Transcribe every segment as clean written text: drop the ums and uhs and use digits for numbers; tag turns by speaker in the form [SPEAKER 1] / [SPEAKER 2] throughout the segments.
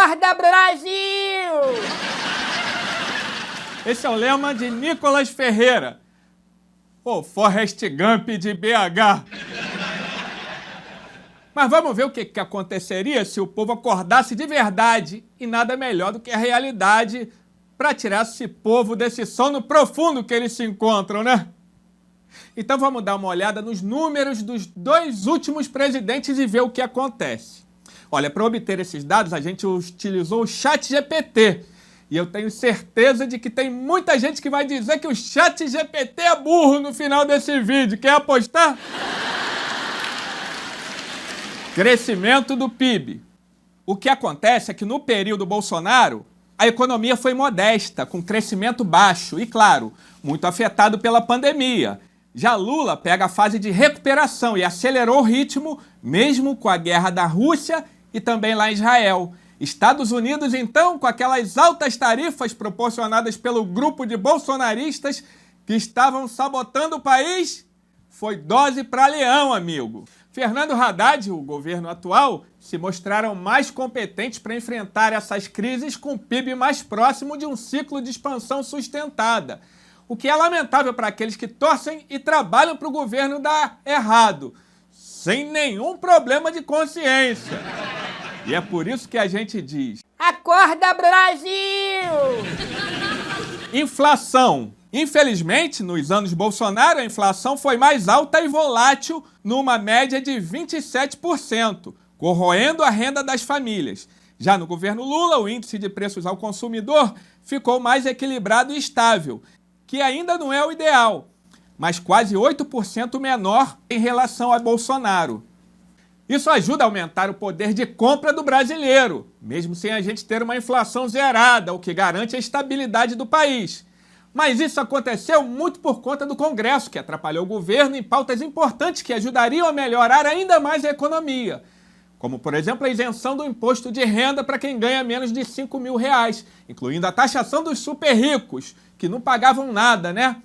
[SPEAKER 1] Acorda, Brasil!
[SPEAKER 2] Esse é o lema de Nicolas Ferreira, o Forrest Gump de BH. Mas vamos ver o que aconteceria se o povo acordasse de verdade, e nada melhor do que a realidade para tirar esse povo desse sono profundo que eles se encontram, né? Então vamos dar uma olhada nos números dos 2 últimos presidentes e ver o que acontece. Olha, para obter esses dados, a gente utilizou o ChatGPT. E eu tenho certeza de que tem muita gente que vai dizer que o ChatGPT é burro no final desse vídeo. Quer apostar? Crescimento do PIB. O que acontece é que no período Bolsonaro, a economia foi modesta, com crescimento baixo e, claro, muito afetado pela pandemia. Já Lula pega a fase de recuperação e acelerou o ritmo, mesmo com a guerra da Rússia e também lá em Israel. Estados Unidos, então, com aquelas altas tarifas proporcionadas pelo grupo de bolsonaristas que estavam sabotando o país, foi dose para leão, amigo. Fernando Haddad e o governo atual se mostraram mais competentes para enfrentar essas crises com o PIB mais próximo de um ciclo de expansão sustentada. O que é lamentável para aqueles que torcem e trabalham para o governo dar errado, sem nenhum problema de consciência. E é por isso que a gente diz:
[SPEAKER 1] Acorda, Brasil!
[SPEAKER 2] Inflação. Infelizmente, nos anos Bolsonaro, a inflação foi mais alta e volátil, numa média de 27%, corroendo a renda das famílias. Já no governo Lula, o índice de preços ao consumidor ficou mais equilibrado e estável, que ainda não é o ideal, mas quase 8% menor em relação a Bolsonaro. Isso ajuda a aumentar o poder de compra do brasileiro, mesmo sem a gente ter uma inflação zerada, o que garante a estabilidade do país. Mas isso aconteceu muito por conta do Congresso, que atrapalhou o governo em pautas importantes que ajudariam a melhorar ainda mais a economia. Como, por exemplo, a isenção do imposto de renda para quem ganha menos de R$5 mil, incluindo a taxação dos super ricos, que não pagavam nada, né?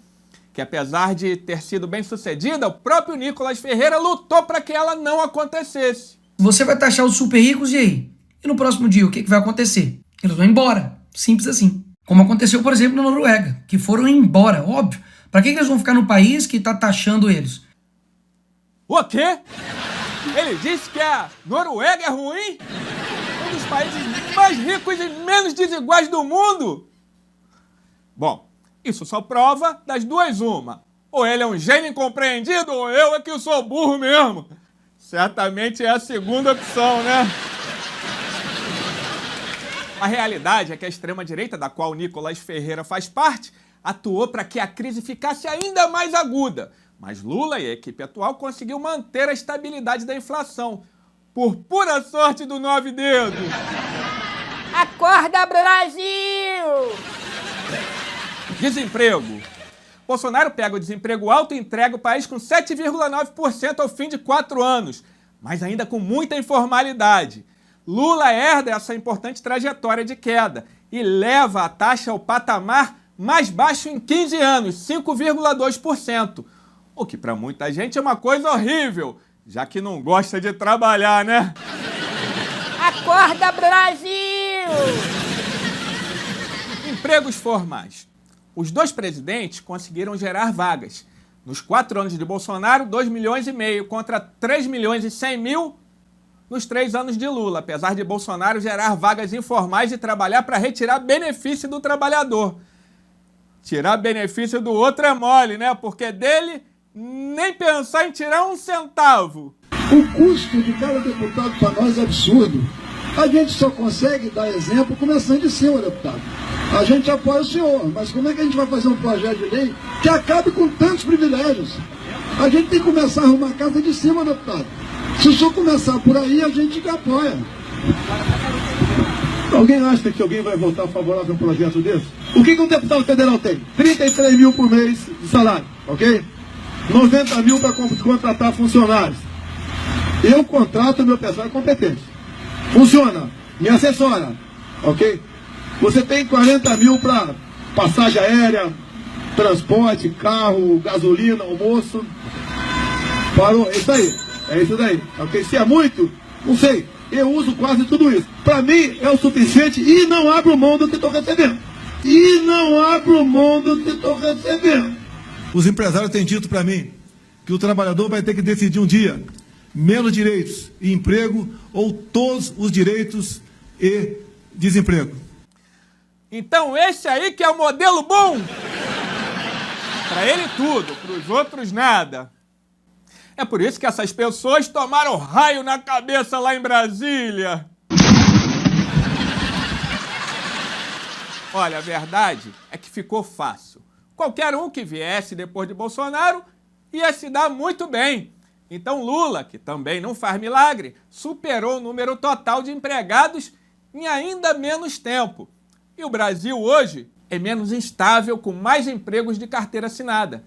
[SPEAKER 2] Que apesar de ter sido bem sucedida, o próprio Nicolas Ferreira lutou para que ela não acontecesse.
[SPEAKER 3] Você vai taxar os super ricos e aí? E no próximo dia, o que vai acontecer? Eles vão embora. Simples assim. Como aconteceu, por exemplo, na Noruega, que foram embora, óbvio. Para que eles vão ficar no país que está taxando eles?
[SPEAKER 2] O quê? Ele disse que a Noruega é ruim? Um dos países mais ricos e menos desiguais do mundo? Bom, isso só prova das duas uma. Ou ele é um gênio incompreendido, ou eu é que sou burro mesmo. Certamente é a segunda opção, né? A realidade é que a extrema-direita, da qual Nicolas Ferreira faz parte, atuou para que a crise ficasse ainda mais aguda. Mas Lula e a equipe atual conseguiu manter a estabilidade da inflação, por pura sorte do 9 dedos.
[SPEAKER 1] Acorda, Brasil!
[SPEAKER 2] Desemprego. Bolsonaro pega o desemprego alto e entrega o país com 7,9% ao fim de 4 anos, mas ainda com muita informalidade. Lula herda essa importante trajetória de queda e leva a taxa ao patamar mais baixo em 15 anos, 5,2%. O que para muita gente é uma coisa horrível, já que não gosta de trabalhar, né?
[SPEAKER 1] Acorda, Brasil!
[SPEAKER 2] Empregos formais. Os 2 presidentes conseguiram gerar vagas. Nos 4 anos de Bolsonaro, 2,5 milhões contra 3,1 milhões nos 3 anos de Lula, apesar de Bolsonaro gerar vagas informais e trabalhar para retirar benefício do trabalhador. Tirar benefício do outro é mole, né? Porque dele, nem pensar em tirar 1 centavo.
[SPEAKER 4] O custo de cada deputado para nós é absurdo. A gente só consegue dar exemplo começando de cima, deputado. A gente apoia o senhor, mas como é que a gente vai fazer um projeto de lei que acabe com tantos privilégios? A gente tem que começar a arrumar a casa de cima, deputado. Se o senhor começar por aí, a gente apoia. Alguém acha que alguém vai votar favorável a um projeto desse? O que um deputado federal tem? 33 mil por mês de salário, ok? 90 mil para contratar funcionários. Eu contrato meu pessoal competente. Funciona, me assessora, ok? Você tem 40 mil para passagem aérea, transporte, carro, gasolina, almoço. Parou, é isso aí. É isso daí. Ok? Se é muito, não sei. Eu uso quase tudo isso. Para mim é o suficiente e não abro mão do que estou recebendo. E não abro mão do que estou recebendo. Os empresários têm dito para mim que o trabalhador vai ter que decidir um dia menos direitos e emprego ou todos os direitos e desemprego.
[SPEAKER 2] Então esse aí que é o modelo bom? Para ele tudo, para os outros nada. É por isso que essas pessoas tomaram raio na cabeça lá em Brasília. Olha, a verdade é que ficou fácil. Qualquer um que viesse depois de Bolsonaro ia se dar muito bem. Então Lula, que também não faz milagre, superou o número total de empregados em ainda menos tempo. E o Brasil hoje é menos instável, com mais empregos de carteira assinada.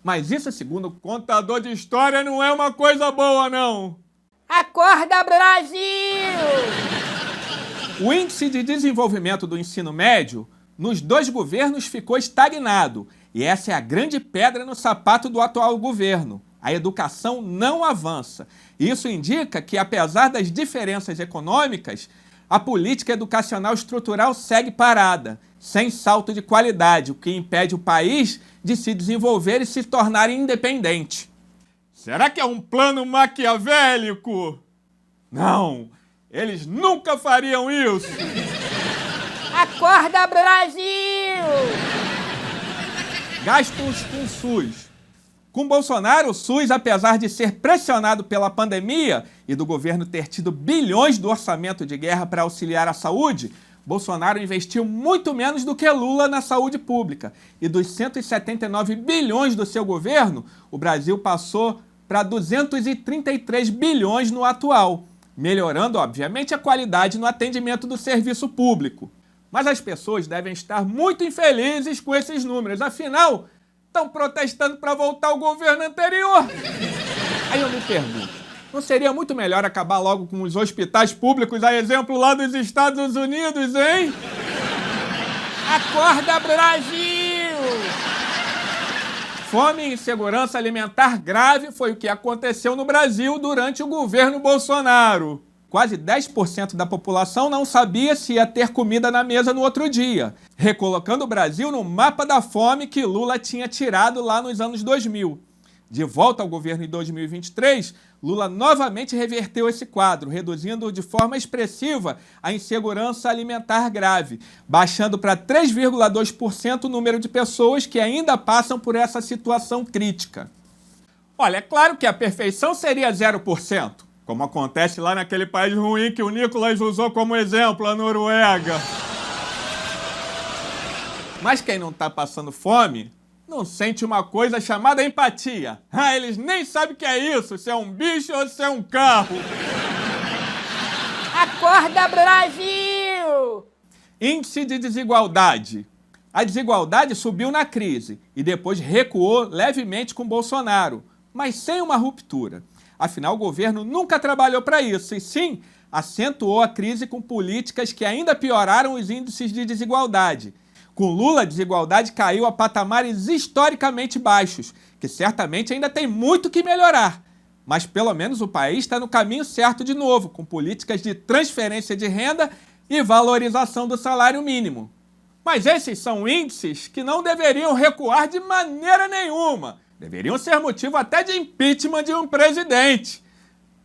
[SPEAKER 2] Mas isso, segundo o contador de história, não é uma coisa boa, não.
[SPEAKER 1] Acorda, Brasil!
[SPEAKER 2] O índice de desenvolvimento do ensino médio nos 2 governos ficou estagnado. E essa é a grande pedra no sapato do atual governo. A educação não avança. Isso indica que, apesar das diferenças econômicas, a política educacional estrutural segue parada, sem salto de qualidade, o que impede o país de se desenvolver e se tornar independente. Será que é um plano maquiavélico? Não, eles nunca fariam isso.
[SPEAKER 1] Acorda, Brasil!
[SPEAKER 2] Gastos com o SUS. Com Bolsonaro, o SUS, apesar de ser pressionado pela pandemia e do governo ter tido bilhões do orçamento de guerra para auxiliar a saúde, Bolsonaro investiu muito menos do que Lula na saúde pública. E dos 179 bilhões do seu governo, o Brasil passou para 233 bilhões no atual, melhorando, obviamente, a qualidade no atendimento do serviço público. Mas as pessoas devem estar muito infelizes com esses números, afinal, estão protestando para voltar ao governo anterior. Aí eu me pergunto, não seria muito melhor acabar logo com os hospitais públicos, a exemplo lá dos Estados Unidos, hein?
[SPEAKER 1] Acorda, Brasil!
[SPEAKER 2] Fome e insegurança alimentar grave foi o que aconteceu no Brasil durante o governo Bolsonaro. Quase 10% da população não sabia se ia ter comida na mesa no outro dia, recolocando o Brasil no mapa da fome que Lula tinha tirado lá nos anos 2000. De volta ao governo em 2023, Lula novamente reverteu esse quadro, reduzindo de forma expressiva a insegurança alimentar grave, baixando para 3,2% o número de pessoas que ainda passam por essa situação crítica. Olha, é claro que a perfeição seria 0%, como acontece lá naquele país ruim que o Nicolas usou como exemplo, a Noruega. Mas quem não está passando fome não sente uma coisa chamada empatia. Ah, eles nem sabem o que é isso, se é um bicho ou se é um carro.
[SPEAKER 1] Acorda, Brasil!
[SPEAKER 2] Índice de desigualdade. A desigualdade subiu na crise e depois recuou levemente com Bolsonaro, mas sem uma ruptura. Afinal, o governo nunca trabalhou para isso e sim acentuou a crise com políticas que ainda pioraram os índices de desigualdade. Com Lula, a desigualdade caiu a patamares historicamente baixos, que certamente ainda tem muito que melhorar. Mas pelo menos o país está no caminho certo de novo, com políticas de transferência de renda e valorização do salário mínimo. Mas esses são índices que não deveriam recuar de maneira nenhuma. Deveriam ser motivo até de impeachment de um presidente.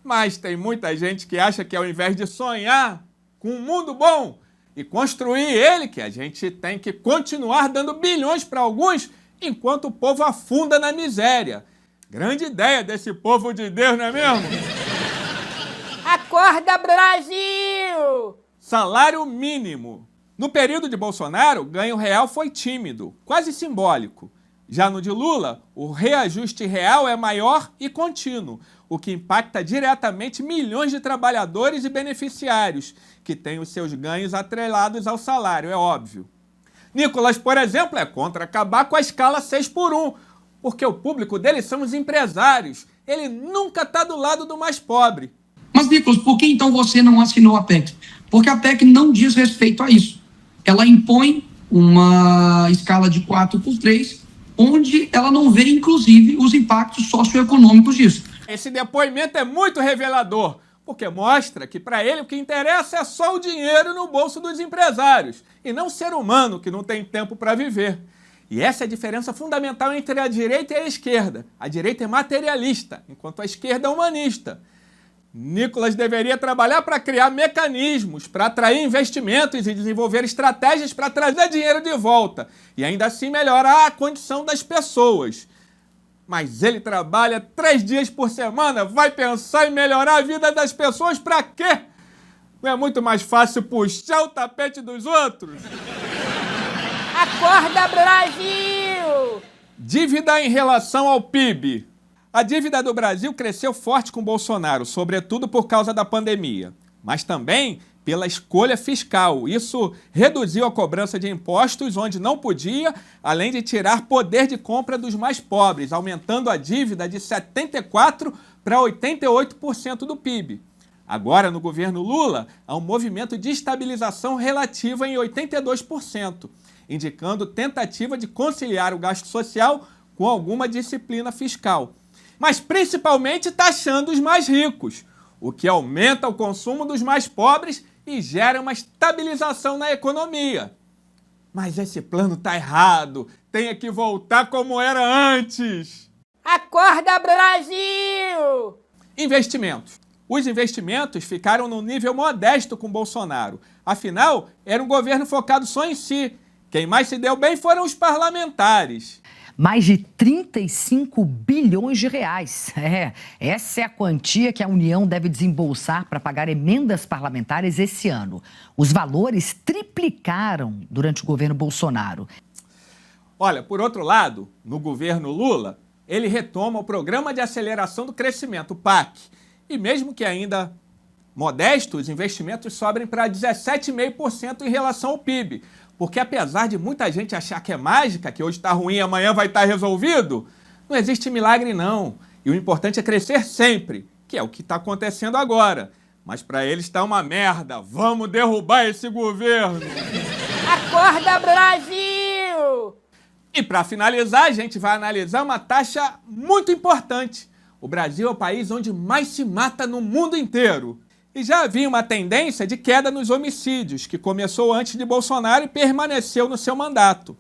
[SPEAKER 2] Mas tem muita gente que acha que ao invés de sonhar com um mundo bom e construir ele, que a gente tem que continuar dando bilhões para alguns, enquanto o povo afunda na miséria. Grande ideia desse povo de Deus, não é mesmo?
[SPEAKER 1] Acorda, Brasil!
[SPEAKER 2] Salário mínimo. No período de Bolsonaro, o ganho real foi tímido, quase simbólico. Já no de Lula, o reajuste real é maior e contínuo, o que impacta diretamente milhões de trabalhadores e beneficiários, que têm os seus ganhos atrelados ao salário, é óbvio. Nicolas, por exemplo, é contra acabar com a escala 6x1, porque o público dele são os empresários. Ele nunca está do lado do mais pobre.
[SPEAKER 3] Mas, Nicolas, por que então você não assinou a PEC? Porque a PEC não diz respeito a isso. Ela impõe uma escala de 4x3, onde ela não vê, inclusive, os impactos socioeconômicos disso.
[SPEAKER 2] Esse depoimento é muito revelador. porque mostra que para ele o que interessa é só o dinheiro no bolso dos empresários e não o ser humano que não tem tempo para viver. E essa é a diferença fundamental entre a direita e a esquerda. A direita é materialista, enquanto a esquerda é humanista. Nicolas deveria trabalhar para criar mecanismos, para atrair investimentos e desenvolver estratégias para trazer dinheiro de volta e ainda assim melhorar a condição das pessoas. Mas ele trabalha 3 dias por semana, vai pensar em melhorar a vida das pessoas para quê? Não é muito mais fácil puxar o tapete dos outros?
[SPEAKER 1] Acorda, Brasil!
[SPEAKER 2] Dívida em relação ao PIB. A dívida do Brasil cresceu forte com Bolsonaro, sobretudo por causa da pandemia, mas também pela escolha fiscal. Isso reduziu a cobrança de impostos onde não podia, além de tirar poder de compra dos mais pobres, aumentando a dívida de 74% para 88% do PIB. Agora, no governo Lula, há um movimento de estabilização relativa em 82%, indicando tentativa de conciliar o gasto social com alguma disciplina fiscal. Mas principalmente taxando os mais ricos, o que aumenta o consumo dos mais pobres e gera uma estabilização na economia. Mas esse plano está errado, tem que voltar como era antes.
[SPEAKER 1] Acorda, Brasil!
[SPEAKER 2] Investimentos. Os investimentos ficaram num nível modesto com Bolsonaro. Afinal, era um governo focado só em si. Quem mais se deu bem foram os parlamentares.
[SPEAKER 5] Mais de 35 bilhões de reais. Essa é a quantia que a União deve desembolsar para pagar emendas parlamentares esse ano. Os valores triplicaram durante o governo Bolsonaro.
[SPEAKER 2] Olha, por outro lado, no governo Lula, ele retoma o Programa de Aceleração do Crescimento, o PAC. E mesmo que ainda modesto, os investimentos sobem para 17,5% em relação ao PIB. Porque apesar de muita gente achar que é mágica, que hoje está ruim e amanhã vai estar resolvido, não existe milagre não. E o importante é crescer sempre, que é o que está acontecendo agora. Mas para eles está uma merda. Vamos derrubar esse governo.
[SPEAKER 1] Acorda, Brasil!
[SPEAKER 2] E para finalizar, a gente vai analisar uma taxa muito importante. O Brasil é o país onde mais se mata no mundo inteiro. E já havia uma tendência de queda nos homicídios, que começou antes de Bolsonaro e permaneceu no seu mandato.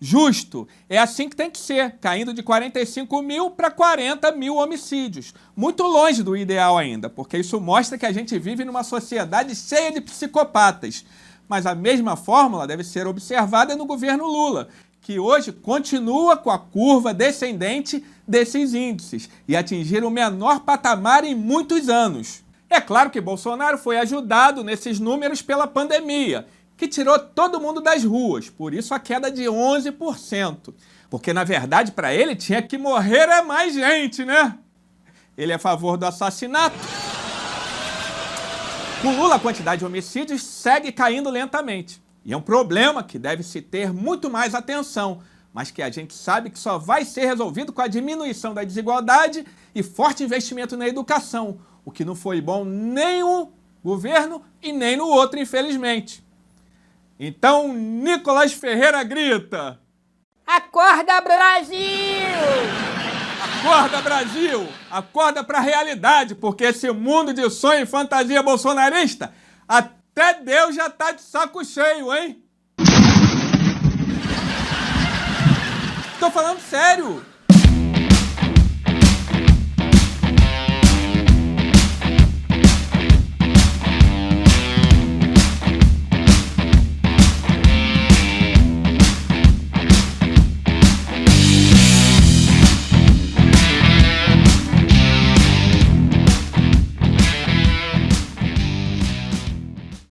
[SPEAKER 2] Justo, é assim que tem que ser, caindo de 45 mil para 40 mil homicídios. Muito longe do ideal ainda, porque isso mostra que a gente vive numa sociedade cheia de psicopatas. Mas a mesma fórmula deve ser observada no governo Lula, que hoje continua com a curva descendente desses índices e atingir o menor patamar em muitos anos. É claro que Bolsonaro foi ajudado nesses números pela pandemia, que tirou todo mundo das ruas, por isso a queda de 11%. Porque, na verdade, para ele tinha que morrer mais gente, né? Ele é a favor do assassinato. Com Lula, a quantidade de homicídios segue caindo lentamente. E é um problema que deve se ter muito mais atenção, mas que a gente sabe que só vai ser resolvido com a diminuição da desigualdade e forte investimento na educação, o que não foi bom nem no governo e nem no outro, infelizmente. Então, Nicolas Ferreira grita:
[SPEAKER 1] Acorda, Brasil!
[SPEAKER 2] Acorda, Brasil! Acorda para a realidade, porque esse mundo de sonho e fantasia bolsonarista, até Deus já tá de saco cheio, hein? Tô falando sério!